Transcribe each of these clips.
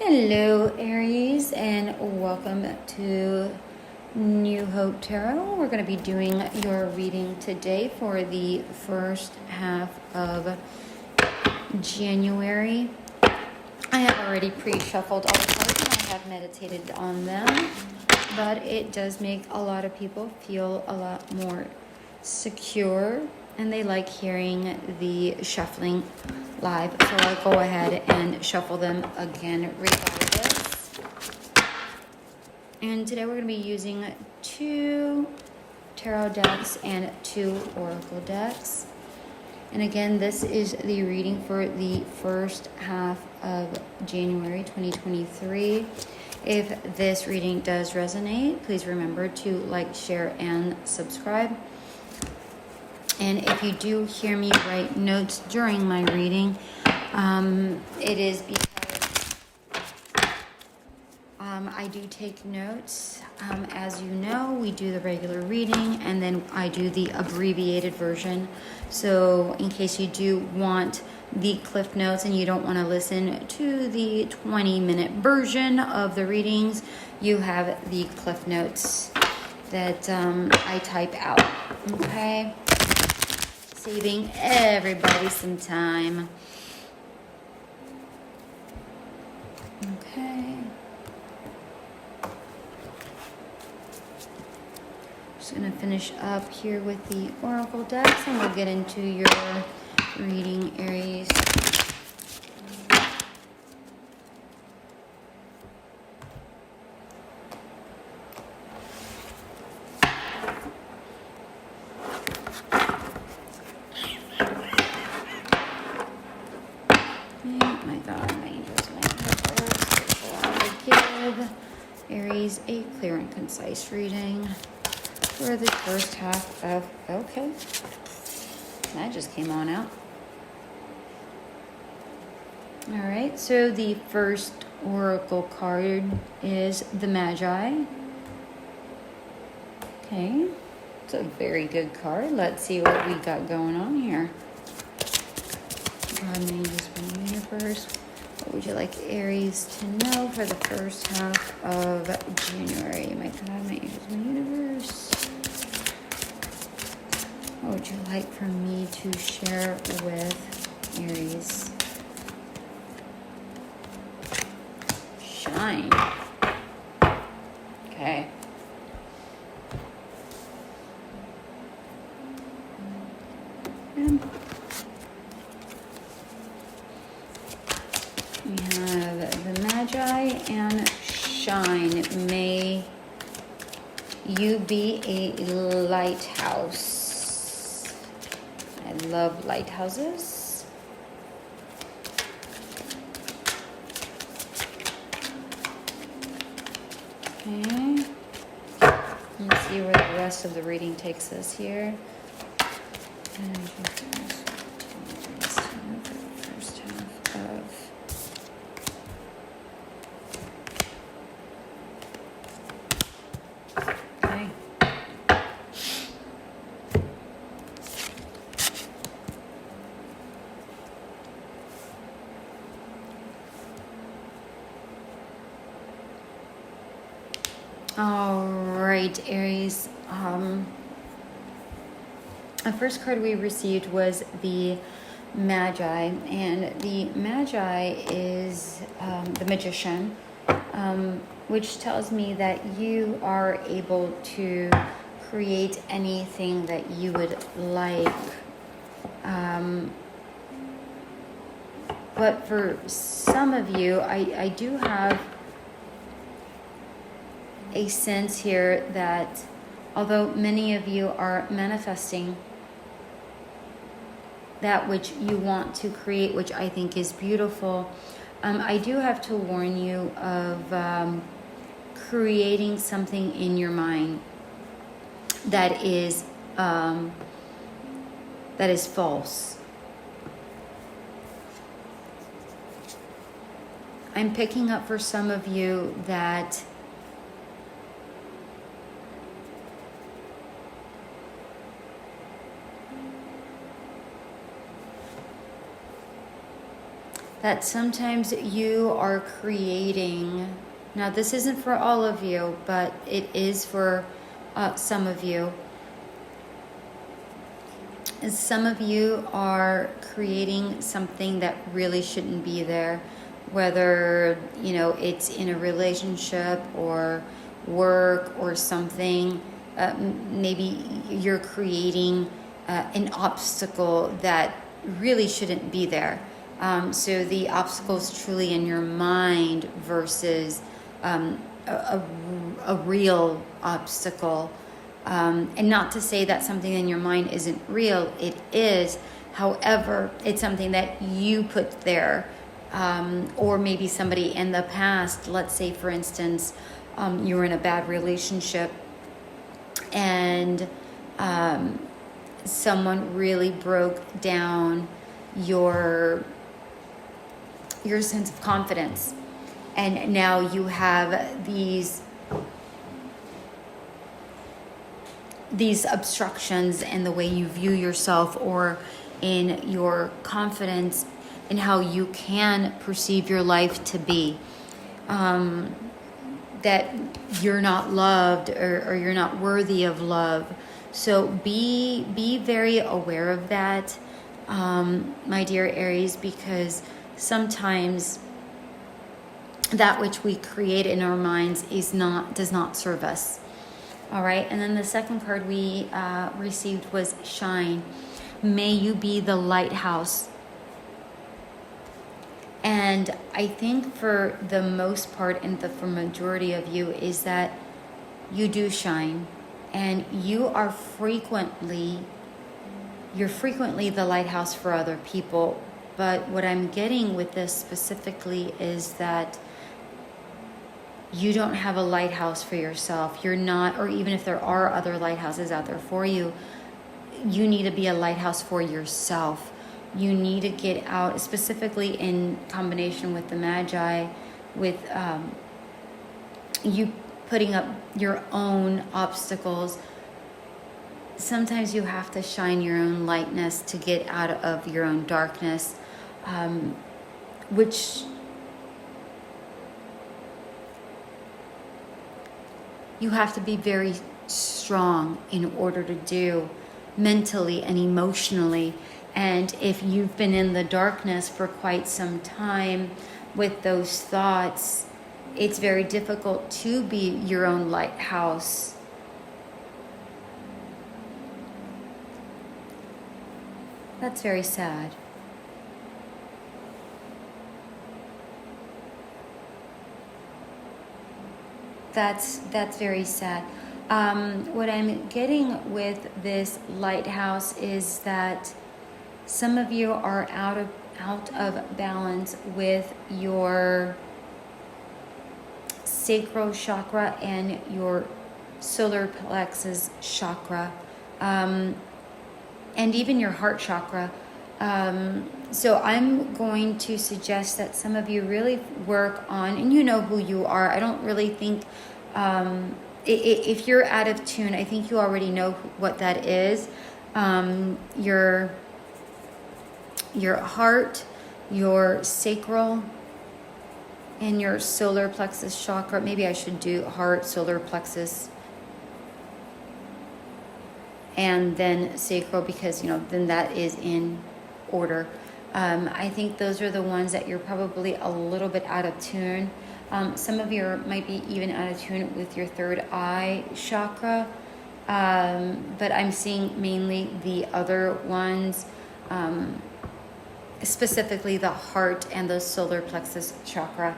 Hello, Aries, and welcome to New Hope Tarot. We're going to be doing your reading today for the first half of January. I have already pre-shuffled all the cards and I have meditated on them, but it does make a lot of people feel a lot more secure, and they like hearing the shuffling live, so I'll go ahead and shuffle them again regardless. And today we're going to be using 2 tarot decks and 2 oracle decks. And again, this is the reading for the first half of January 2023. If this reading does resonate, please remember to like, share, and subscribe. And if you do hear me write notes during my reading, it is because I do take notes. As you know, we do the regular reading and then I do the abbreviated version. So in case you do want the cliff notes and you don't want to listen to the 20-minute version of the readings, you have the cliff notes that I type out. Okay? Saving everybody some time. Okay. Just going to finish up here with the oracle decks and we'll get into your reading, Aries. My God, my angels, my helpers, give Aries a clear and concise reading for the first half of, okay, that just came on out. All right, so the first oracle card is the Magi. Okay, it's a very good card. Let's see what we got going on here. God, my angels, my universe. What would you like Aries to know for the first half of January? My God, my angels, my universe. What would you like for me to share with Aries? Shine. Okay. We have the Magi and shine. May you be a lighthouse. I love lighthouses. Okay. Let's see where the rest of the reading takes us here. And first half of okay. All right, Aries. The first card we received was the Magi, and the Magi is the Magician, which tells me that you are able to create anything that you would like. But for some of you, I do have a sense here that although many of you are manifesting that which you want to create, which I think is beautiful, I do have to warn you of creating something in your mind that is false. I'm picking up for some of you that that sometimes you are creating. Now, this isn't for all of you, but it is for some of you. Some of you are creating something that really shouldn't be there, whether, it's in a relationship or work or something. Maybe you're creating an obstacle that really shouldn't be there. So the obstacle is truly in your mind versus a real obstacle. And not to say that something in your mind isn't real, it is. However, it's something that you put there, or maybe somebody in the past. Let's say, for instance, you were in a bad relationship and someone really broke down your sense of confidence, and now you have these obstructions in the way you view yourself or in your confidence and how you can perceive your life to be, that you're not loved or you're not worthy of love. So be very aware of that, my dear Aries, because sometimes that which we create in our minds does not serve us. All right, and then the second card we received was Shine. May you be the lighthouse. And I think for the most part and for majority of you is that you do shine, and you're frequently the lighthouse for other people. But what I'm getting with this specifically is that you don't have a lighthouse for yourself. You're not, or even if there are other lighthouses out there for you, you need to be a lighthouse for yourself. You need to get out, specifically in combination with the Magi, with you putting up your own obstacles. Sometimes you have to shine your own lightness to get out of your own darkness, which you have to be very strong in order to do, mentally and emotionally. And if you've been in the darkness for quite some time with those thoughts, it's very difficult to be your own lighthouse. That's very sad. That's very sad. What I'm getting with this lighthouse is that some of you are out of balance with your sacral chakra and your solar plexus chakra, and even your heart chakra. So I'm going to suggest that some of you really work on, and you know who you are. I don't really think, if you're out of tune, I think you already know what that is. Your heart, your sacral, and your solar plexus chakra. Maybe I should do heart, solar plexus, and then sacral, because then that is in order. I think those are the ones that you're probably a little bit out of tune. Some of you might be even out of tune with your third eye chakra, but I'm seeing mainly the other ones, specifically the heart and the solar plexus chakra.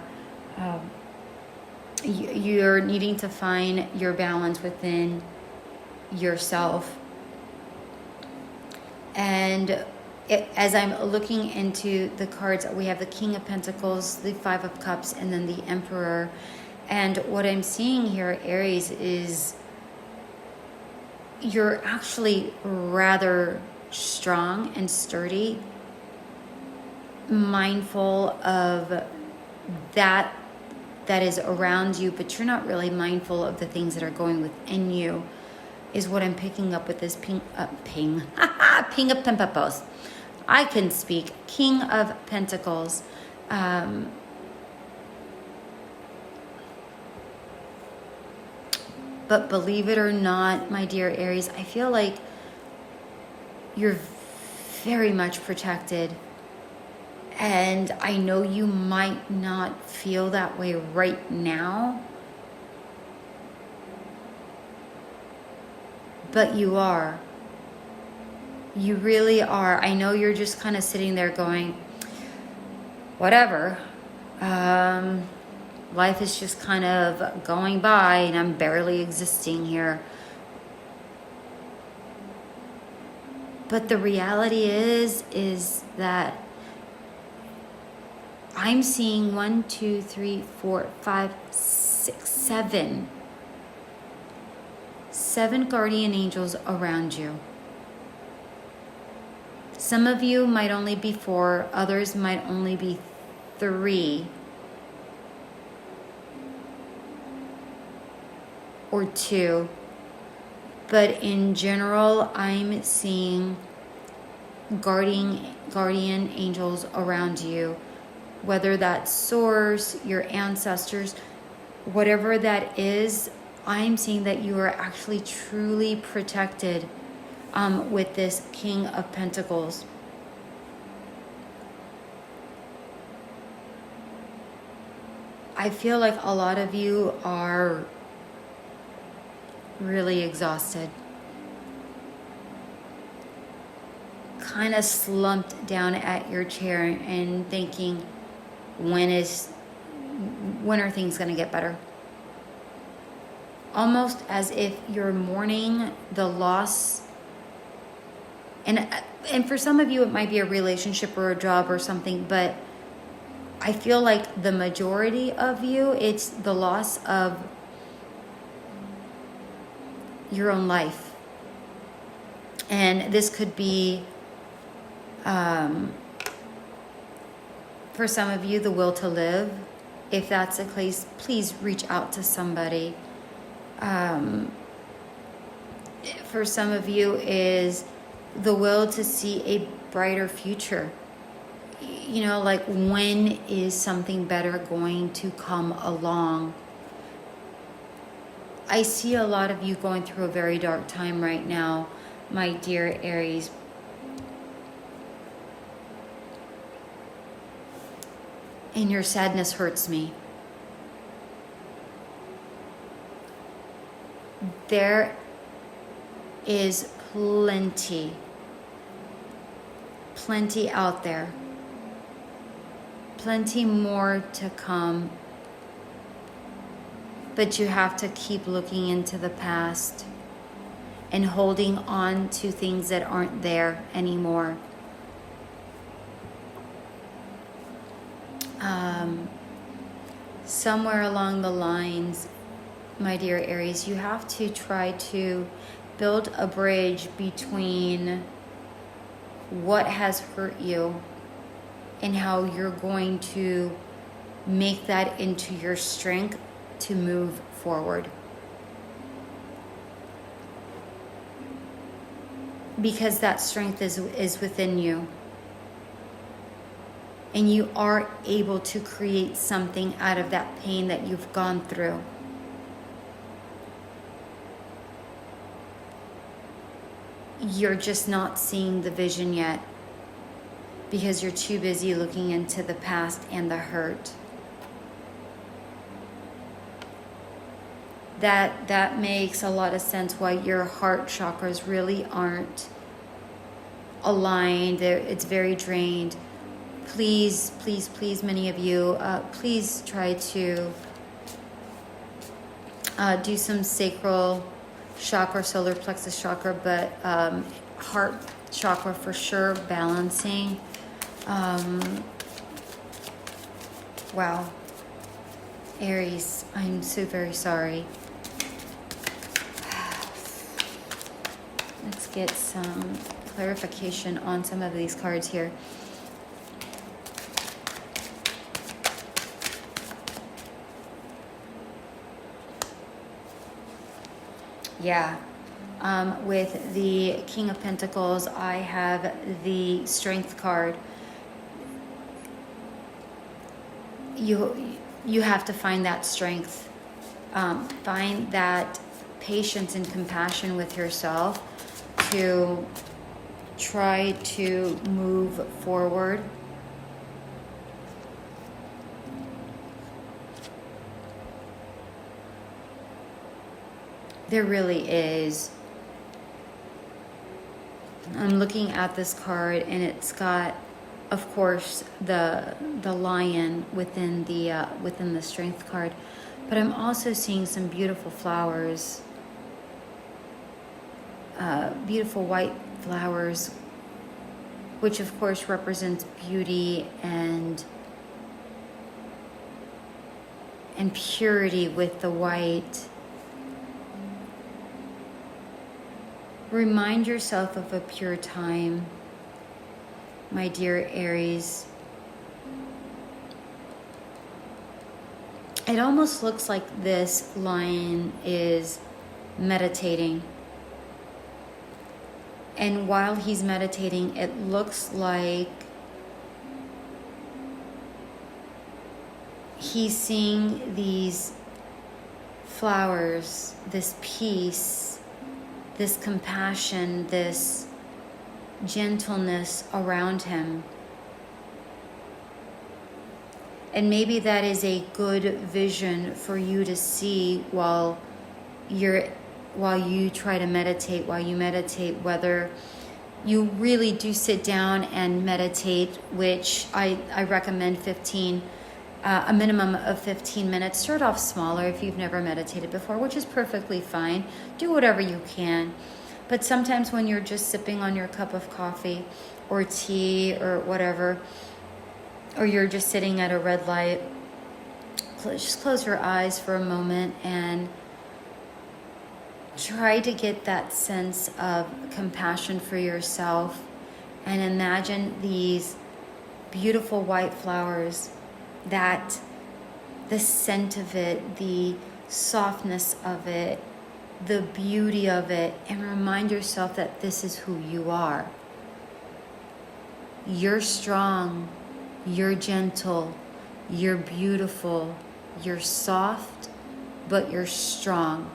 You're needing to find your balance within yourself. And as I'm looking into the cards, we have the King of Pentacles, the Five of Cups, and then the Emperor. And what I'm seeing here, Aries, is you're actually rather strong and sturdy, mindful of that is around you, but you're not really mindful of the things that are going within you, is what I'm picking up with this King of Pentacles. I can speak. King of Pentacles. But believe it or not, my dear Aries, I feel like you're very much protected. And I know you might not feel that way right now, but you are. You really are. I know you're just kind of sitting there going, whatever. Life is just kind of going by and I'm barely existing here. But the reality is that I'm seeing 1, 2, 3, 4, 5, 6, 7. 7 guardian angels around you. Some of you might only be 4, others might only be 3 or 2. But in general, I'm seeing guardian angels around you. Whether that's source, your ancestors, whatever that is, I'm seeing that you are actually truly protected with this King of Pentacles. I feel like a lot of you are really exhausted. Kind of slumped down at your chair and thinking, when are things going to get better? Almost as if you're mourning the loss. And for some of you, it might be a relationship or a job or something, but I feel like the majority of you, it's the loss of your own life. And this could be, for some of you, the will to live. If that's the case, please reach out to somebody. For some of you is the will to see a brighter future. You know, like, when is something better going to come along? I see a lot of you going through a very dark time right now, my dear Aries. And your sadness hurts me. There is plenty out there. Plenty more to come. But you have to keep looking into the past and holding on to things that aren't there anymore. Somewhere along the lines, my dear Aries, you have to try to build a bridge between what has hurt you and how you're going to make that into your strength to move forward. Because that strength is within you. And you are able to create something out of that pain that you've gone through. You're just not seeing the vision yet because you're too busy looking into the past and the hurt. That makes a lot of sense why your heart chakras really aren't aligned. It's very drained. Please, many of you, please try to do some sacral chakra, solar plexus chakra, but heart chakra for sure, balancing. Wow. Aries, I'm so very sorry. Let's get some clarification on some of these cards here. Yeah, with the King of Pentacles, I have the Strength card. you have to find that strength, find that patience and compassion with yourself to try to move forward. There really is. I'm looking at this card, and it's got, of course, the lion within the strength card, but I'm also seeing some beautiful flowers, beautiful white flowers, which of course represents beauty and purity with the white. Remind yourself of a pure time, my dear Aries. It almost looks like this lion is meditating. And while he's meditating, it looks like he's seeing these flowers, this peace, this compassion, this gentleness around him. And maybe that is a good vision for you to see while you try to meditate, while you meditate, whether you really do sit down and meditate, which I recommend a minimum of 15 minutes. Start off smaller if you've never meditated before, which is perfectly fine. Do whatever you can. But sometimes when you're just sipping on your cup of coffee or tea or whatever, or you're just sitting at a red light, just close your eyes for a moment and try to get that sense of compassion for yourself, and imagine these beautiful white flowers, that the scent of it, the softness of it, the beauty of it, and remind yourself that this is who you are. You're strong, you're gentle, you're beautiful, you're soft, but you're strong.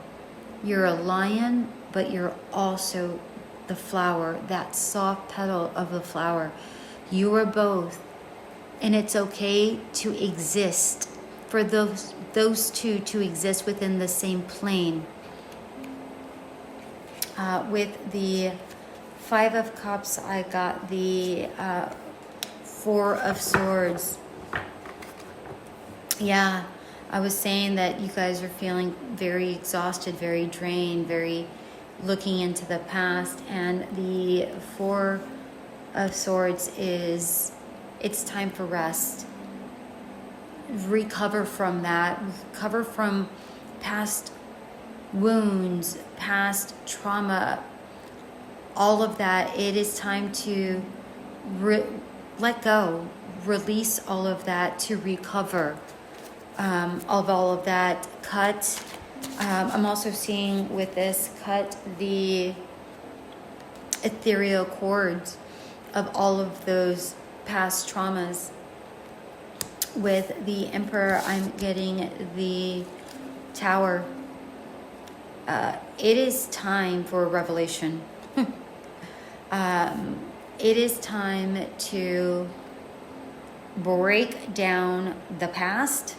You're a lion, but you're also the flower, that soft petal of the flower. You are both. And it's okay to exist, for those two to exist within the same plane. With the Five of Cups, I got the Four of Swords. Yeah, I was saying that you guys are feeling very exhausted, very drained, very looking into the past. And the Four of Swords is, it's time for rest. Recover from that. Recover from past wounds, past trauma, all of that. It is time to let go, release all of that, to recover of all of that. Cut. I'm also seeing with this, cut the ethereal cords of all of those past traumas. With the Emperor, I'm getting the Tower. It is time for a revelation. It is time to break down the past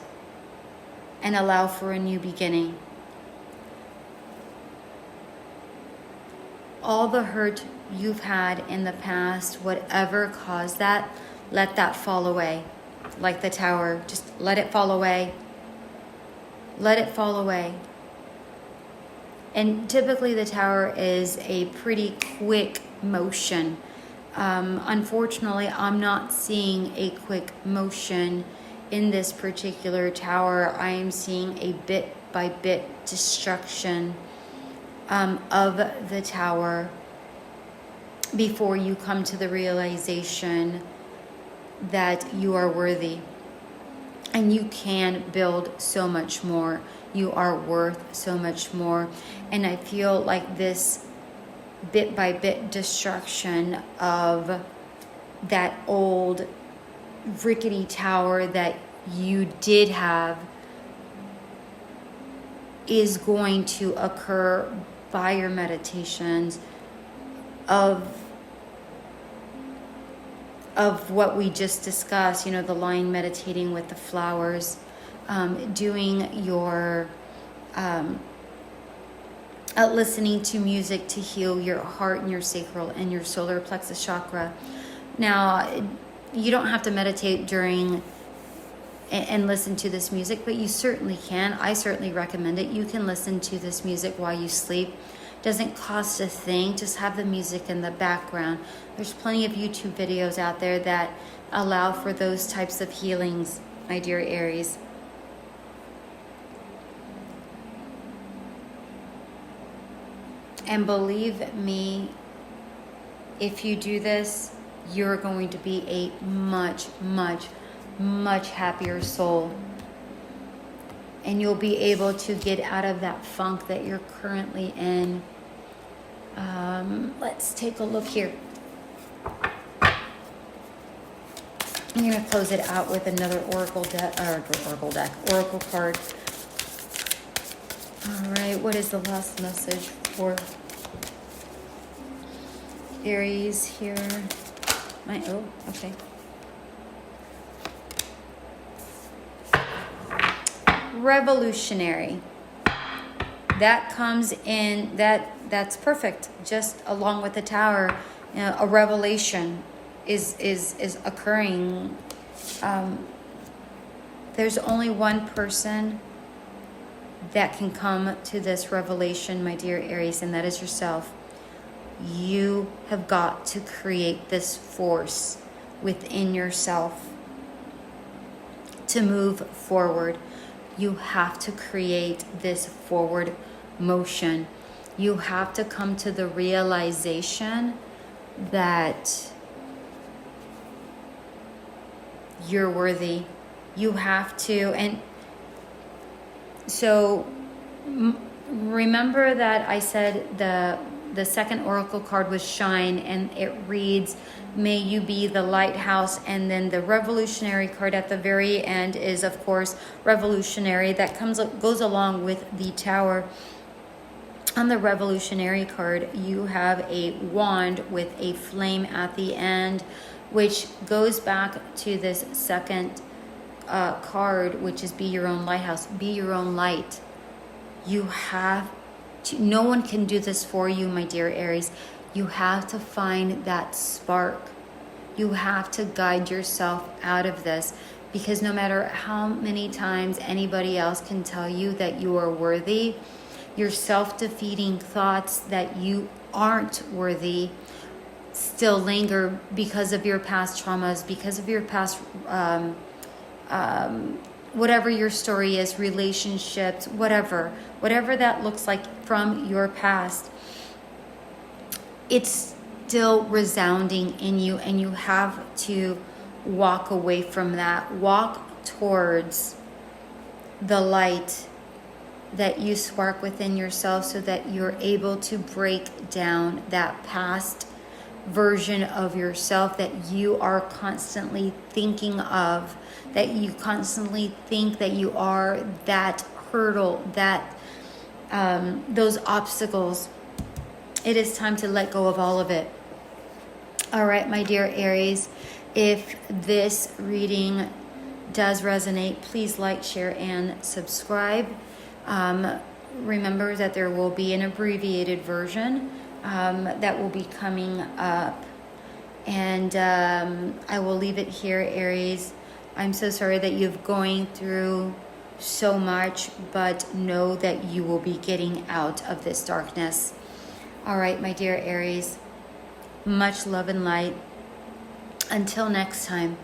and allow for a new beginning. All the hurt you've had in the past, whatever caused that, let that fall away. Like the Tower, just let it fall away. Let it fall away. And typically the Tower is a pretty quick motion. Unfortunately, I'm not seeing a quick motion in this particular Tower. I am seeing a bit by bit destruction of the Tower before you come to the realization that you are worthy and you can build so much more. You are worth so much more. And I feel like this bit by bit destruction of that old rickety tower that you did have is going to occur by your meditations of what we just discussed, you know, the lying meditating with the flowers, doing your listening to music to heal your heart and your sacral and your solar plexus chakra. Now, you don't have to meditate during and listen to this music, but you certainly can. I certainly recommend it. You can listen to this music while you sleep. Doesn't cost a thing. Just have the music in the background. There's plenty of YouTube videos out there that allow for those types of healings, my dear Aries. And believe me, if you do this, you're going to be a much, much, much happier soul. And you'll be able to get out of that funk that you're currently in. Let's take a look here. I'm going to close it out with another oracle card. All right, what is the last message for Aries here? Okay. Revolutionary. That comes in, that's perfect. Just along with the Tower, you know, a revelation is occurring. There's only one person that can come to this revelation, my dear Aries, and that is yourself. You have got to create this force within yourself to move forward. You have to create this forward motion. You have to come to the realization that you're worthy. You have to, and so remember that I said the second oracle card was shine, and it reads, may you be the lighthouse. And then the revolutionary card at the very end is, of course, revolutionary. That goes along with the Tower. On the revolutionary card, you have a wand with a flame at the end, which goes back to this second card, which is be your own lighthouse, be your own light. You have to, no one can do this for you, my dear Aries. You have to find that spark. You have to guide yourself out of this, because no matter how many times anybody else can tell you that you are worthy, your self-defeating thoughts that you aren't worthy still linger because of your past traumas, because of your past whatever your story is, relationships, whatever that looks like from your past. It's still resounding in you, and you have to walk away from that. Walk towards the light that you spark within yourself, so that you're able to break down that past version of yourself that you are constantly thinking of, that you constantly think that you are, that hurdle, that those obstacles. It is time to let go of all of it. All right, my dear Aries, if this reading does resonate, please like, share, and subscribe. Remember that there will be an abbreviated version that will be coming up, and I will leave it here, Aries. I'm so sorry that you're going through so much, but know that you will be getting out of this darkness. All right, my dear Aries, much love and light. Until next time.